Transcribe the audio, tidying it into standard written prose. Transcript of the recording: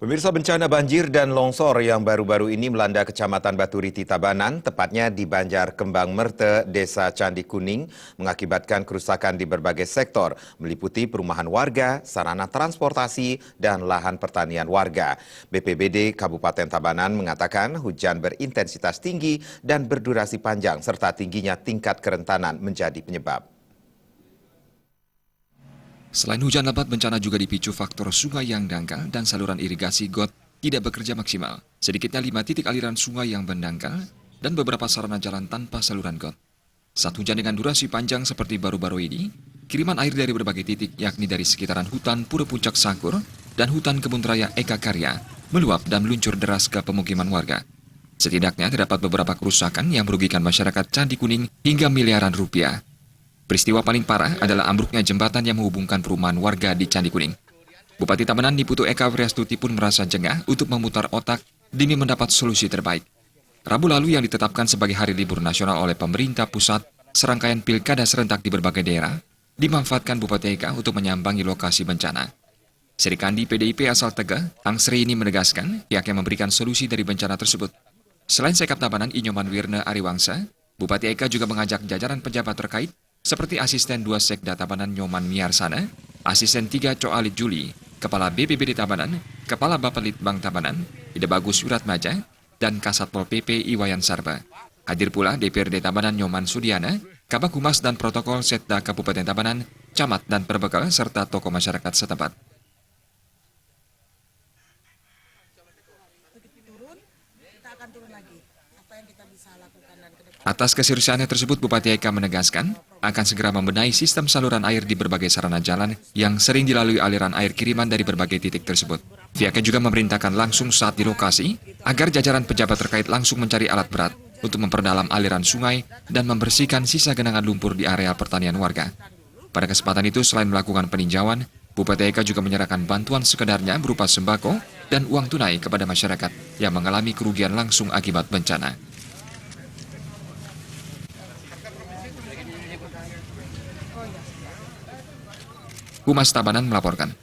Pemirsa, bencana banjir dan longsor yang baru-baru ini melanda Kecamatan Baturiti Tabanan, tepatnya di Banjar Kembang Merte, Desa Candi Kuning, mengakibatkan kerusakan di berbagai sektor, meliputi perumahan warga, sarana transportasi, dan lahan pertanian warga. BPBD Kabupaten Tabanan mengatakan hujan berintensitas tinggi dan berdurasi panjang, serta tingginya tingkat kerentanan menjadi penyebab. Selain hujan lebat, bencana juga dipicu faktor sungai yang dangkal dan saluran irigasi got tidak bekerja maksimal. Sedikitnya 5 titik aliran sungai yang mendangkal dan beberapa sarana jalan tanpa saluran got. Saat hujan dengan durasi panjang seperti baru-baru ini, kiriman air dari berbagai titik yakni dari sekitaran hutan Pura Puncak Sangkur dan hutan kebun raya Eka Karya meluap dan meluncur deras ke pemukiman warga. Setidaknya terdapat beberapa kerusakan yang merugikan masyarakat Candi Kuning hingga miliaran rupiah. Peristiwa paling parah adalah ambruknya jembatan yang menghubungkan perumahan warga di Candi Kuning. Bupati Tabanan Niputu Eka Wriastuti pun merasa jengah untuk memutar otak demi mendapat solusi terbaik. Rabu lalu yang ditetapkan sebagai hari libur nasional oleh pemerintah pusat, serangkaian pilkada serentak di berbagai daerah, dimanfaatkan Bupati Eka untuk menyambangi lokasi bencana. Serikandi PDIP asal Tegah, Angsri ini menegaskan pihaknya memberikan solusi dari bencana tersebut. Selain Sekap Tabanan Inyoman Wirna Ariwangsa, Bupati Eka juga mengajak jajaran pejabat terkait seperti Asisten 2 Sekda Tabanan Nyoman Miarsana, Asisten 3 Coalit Juli, Kepala BPBD Tabanan, Kepala Bapelitbang Tabanan, Ida Bagus Wiratmaja, dan Kasatpol PP Iwayan Sarba. Hadir pula DPRD Tabanan Nyoman Sudiana, Kabak Humas dan Protokol Setda Kabupaten Tabanan, Camat dan Perbekal, serta tokoh masyarakat setempat. Atas keseriusannya tersebut, Bupati Eka menegaskan akan segera membenahi sistem saluran air di berbagai sarana jalan yang sering dilalui aliran air kiriman dari berbagai titik tersebut. Pihaknya juga memerintahkan langsung saat di lokasi agar jajaran pejabat terkait langsung mencari alat berat untuk memperdalam aliran sungai dan membersihkan sisa genangan lumpur di area pertanian warga. Pada kesempatan itu, selain melakukan peninjauan, Bupati Eka juga menyerahkan bantuan sekedarnya berupa sembako dan uang tunai kepada masyarakat yang mengalami kerugian langsung akibat bencana. Humas Tabanan melaporkan.